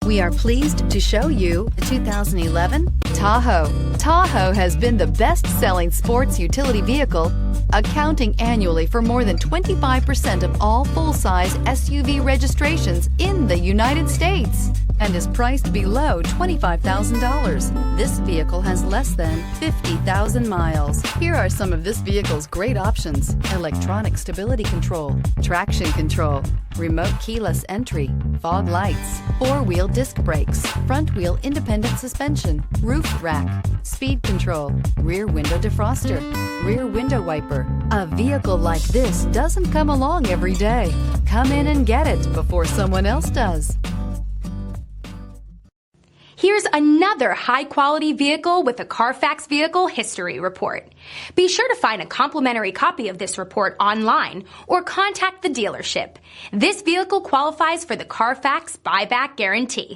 We are pleased to show you the 2011 Tahoe. Tahoe has been the best-selling sports utility vehicle, accounting annually for more than 25% of all full-size SUV registrations in the United States and is priced below $25,000. This vehicle has less than 50,000 miles. Here are some of this vehicle's great options: electronic stability control, traction control, remote keyless entry, fog lights, four-wheel disc brakes, front-wheel independent suspension, roof rack, speed control, rear window defroster, rear window wiper. A vehicle like this doesn't come along every day. Come in and get it before someone else does. Here's another high-quality vehicle with a Carfax Vehicle History Report. Be sure to find a complimentary copy of this report online or contact the dealership. This vehicle qualifies for the Carfax Buyback Guarantee.